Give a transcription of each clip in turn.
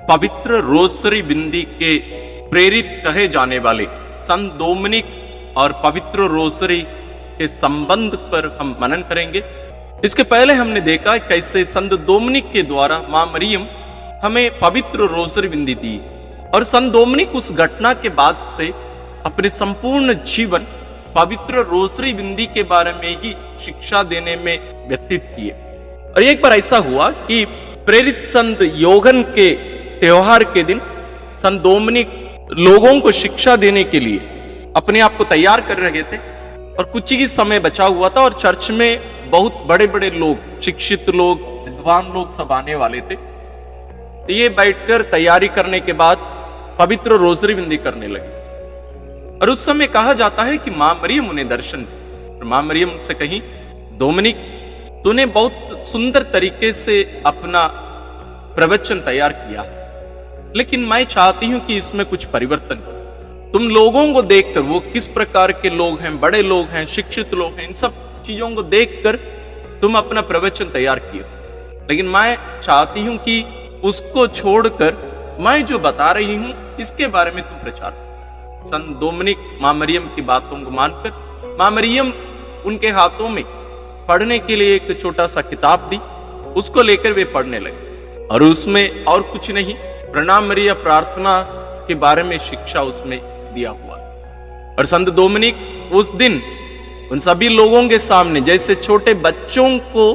पवित्र रोसरी बिंदी के प्रेरित कहे जाने वाले संत डोमिनिक और पवित्र रोसरी के संबंध पर हम मनन करेंगे। इसके पहले हमने देखा कैसे संत डोमिनिक के द्वारा मां मरियम हमें पवित्र रोसरी बिंदी दी और संत डोमिनिक उस घटना के बाद से अपने संपूर्ण जीवन पवित्र रोसरी बिंदी के बारे में ही शिक्षा देने में व्यतीत किए। और एक बार ऐसा हुआ कि प्रेरित संत योगन के त्योहार के दिन संत डोमिनिक लोगों को शिक्षा देने के लिए अपने आप को तैयार कर रहे थे और कुछ ही समय बचा हुआ था और चर्च में बहुत बड़े बड़े लोग, शिक्षित लोग, विद्वान लोग सब आने वाले थे। तो ये बैठकर तैयारी करने के बाद पवित्र रोसरी बिंदी करने लगे और उस समय कहा जाता है कि मां मरियम उन्हें दर्शन दी और मां मरियम उनसे कही, डोमिनिक तूने बहुत सुंदर तरीके से अपना प्रवचन तैयार किया, लेकिन मैं चाहती हूं कि इसमें कुछ परिवर्तन करो। तुम लोगों को देखकर, वो किस प्रकार के लोग हैं, बड़े लोग हैं, शिक्षित लोग हैं, इन सब चीजों को देखकर तुम अपना प्रवचन तैयार किए, लेकिन मैं चाहती हूं कि उसको छोड़कर मैं जो बता रही हूं इसके बारे में तुम प्रचार करो। संत डोमिनिक मां मरियम की बातों को मानकर मां मरियम उनके हाथों में पढ़ने के लिए एक छोटा सा किताब दी, उसको लेकर वे पढ़ने लगे और उसमें और कुछ नहीं, प्रणाम मरिया प्रार्थना के बारे में शिक्षा उसमें दिया हुआ। और संत डोमिनिक उस दिन उन सभी लोगों के सामने, जैसे छोटे बच्चों को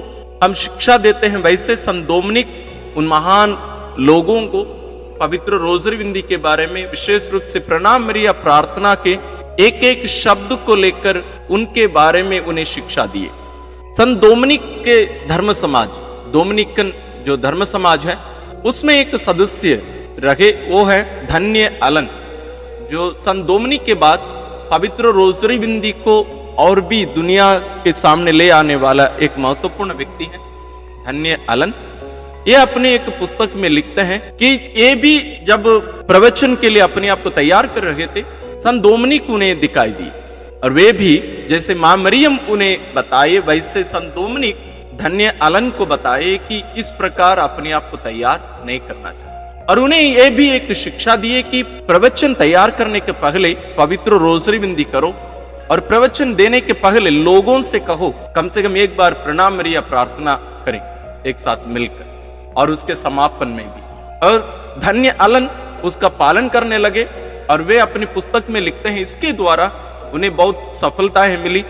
हम शिक्षा देते हैं, वैसे संत डोमिनिक उन महान लोगों को पवित्र रोसरी बिंदी के बारे में, विशेष रूप से प्रणाम मरिया प्रार्थना के एक एक शब्द को लेकर उनके बारे में उन्हें शिक्षा दिए। संत डोमिनिक के धर्म समाज, डोमिनिकन जो धर्म समाज है, उसमें एक सदस्य रहे, वो है धन्य अलन, जो संत डोमिनिक के बाद पवित्र रोसरी बिंदी को और भी दुनिया के सामने ले आने वाला एक महत्वपूर्ण व्यक्ति है। धन्य अलन ये अपने एक पुस्तक में लिखते हैं कि ये भी जब प्रवचन के लिए अपने आप को तैयार कर रहे थे, संत डोमिनिक उन्हें दिखाई दी और वे भी जैसे मां मरियम उन्हें बताए, वैसे संत डोमिनिक धन्य अलन को बताए कि इस प्रकार अपने आप को तैयार नहीं करना चाहिए। और उन्हें यह भी एक शिक्षा दी कि प्रवचन तैयार करने के पहले पवित्र रोसरी बिंदी करो और प्रवचन देने के पहले लोगों से कहो कम से कम एक बार प्रणाम मरिया प्रार्थना करें एक साथ मिलकर, और उसके समापन में भी। और धन्य अलन उसका पालन करने लगे और वे अपनी पुस्तक में लिखते हैं, इसके द्वारा उन्हें बहुत सफलताएं मिली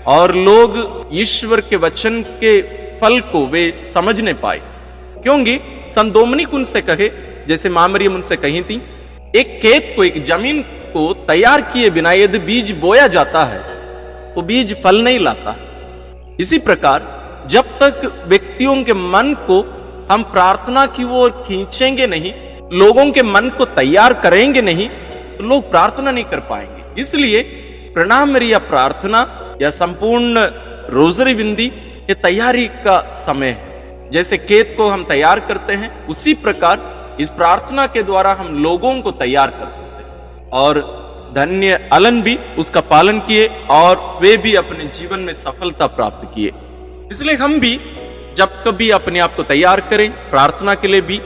और लोग ईश्वर के वचन के फल को वे समझने पाए। क्योंकि संत डोमिनिक उनसे कहे, जैसे मां मरियम उनसे कही थी, एक खेत को, एक जमीन को तैयार किए बिना यदि बीज बोया जाता है वो बीज फल नहीं लाता। इसी प्रकार जब तक व्यक्तियों के मन को हम प्रार्थना की ओर खींचेंगे नहीं, लोगों के मन को तैयार करेंगे नहीं, तो लोग प्रार्थना नहीं कर पाएंगे। इसलिए प्रणाम मरिया प्रार्थना या संपूर्ण रोसरी बिंदी ये तैयारी का समय है। जैसे खेत को हम तैयार करते हैं, उसी प्रकार इस प्रार्थना के द्वारा हम लोगों को तैयार कर सकते हैं। और धन्य अलन भी उसका पालन किए और वे भी अपने जीवन में सफलता प्राप्त किए। इसलिए हम भी जब कभी अपने आप को तैयार करें प्रार्थना के लिए भी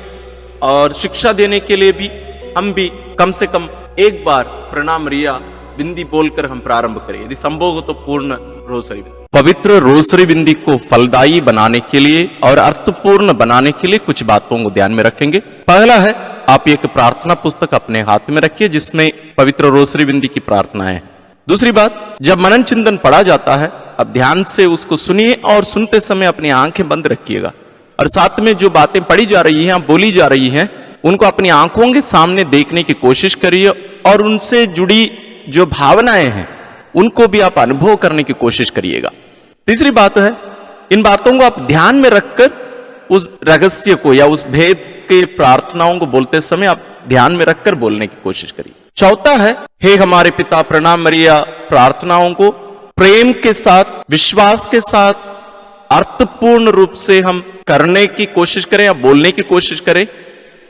और शिक्षा देने के लिए भी, हम भी कम से कम एक बार प्रणाम मरिया बिंदी बोलकर हम प्रारंभ करें, यदि संभव हो तो पूर्ण रोसरी बिंदी। पवित्र रोसरी बिंदी को फलदायी बनाने के लिए और अर्थपूर्ण बनाने के लिए कुछ बातों को ध्यान में रखेंगे। पहला है, आप एक प्रार्थना पुस्तक अपने हाथ में रखिए जिसमें पवित्र रोसरी बिंदी की प्रार्थना है। दूसरी बात, जब मनन चिंतन पढ़ा जाता है, अब ध्यान से उसको सुनिए और सुनते समय अपनी आंखें बंद रखिएगा और साथ में जो बातें पढ़ी जा रही हैं, बोली जा रही हैं, उनको अपनी आंखों के सामने देखने की कोशिश करिए और उनसे जुड़ी जो भावनाएं हैं उनको भी आप अनुभव करने की कोशिश करिएगा। तीसरी बात है, इन बातों को आप ध्यान में रखकर उस रहस्य को या उस भेद के प्रार्थनाओं को बोलते समय आप ध्यान में रखकर बोलने की कोशिश करिए। चौथा है, हे हमारे पिता प्रणाम मरिया प्रार्थनाओं को प्रेम के साथ, विश्वास के साथ, अर्थपूर्ण रूप से हम करने की कोशिश करें या बोलने की कोशिश करें,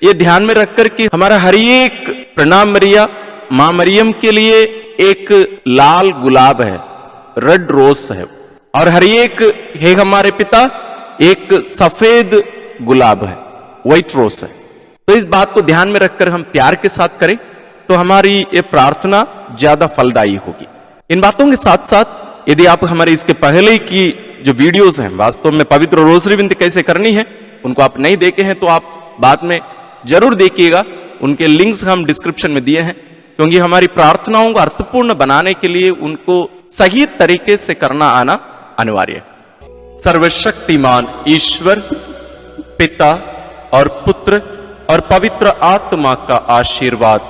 ये ध्यान में रखकर कि हमारा हर एक प्रणाम मरिया मां मरियम के लिए एक लाल गुलाब है, रेड रोज है, और हर एक हे हमारे पिता एक सफेद गुलाब है, व्हाइट रोज है। तो इस बात को ध्यान में रखकर हम प्यार के साथ करें तो हमारी ये प्रार्थना ज्यादा फलदायी होगी। इन बातों के साथ साथ यदि आप हमारे इसके पहले की जो वीडियोस हैं वास्तव में पवित्र रोसरी विनती कैसे करनी है उनको आप नहीं देखे हैं तो आप बाद में जरूर देखिएगा। उनके लिंक्स हम डिस्क्रिप्शन में दिए हैं, क्योंकि हमारी प्रार्थनाओं को अर्थपूर्ण बनाने के लिए उनको सही तरीके से करना आना अनिवार्य है। सर्वशक्तिमान ईश्वर पिता और पुत्र और पवित्र आत्मा का आशीर्वाद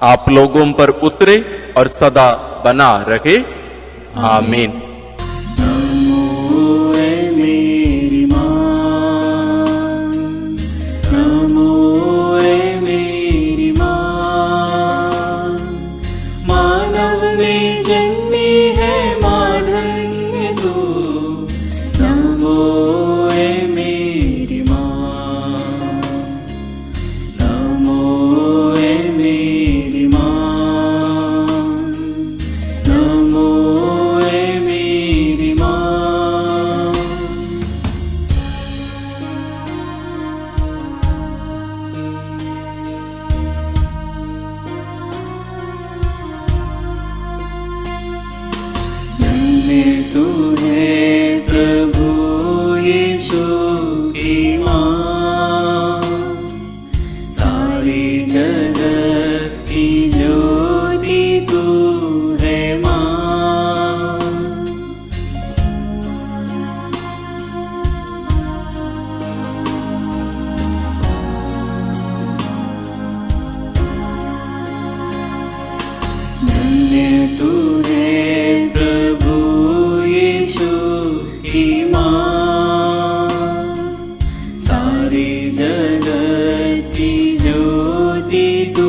आप लोगों पर उतरे और सदा बना रहे। आमीन। तू है प्रभु यीशु की माँ, सारी जगत की ज्योति तू है माँ। धन्य तू है प्रभु यीशु की माँ, सारी जगत की ज्योति तू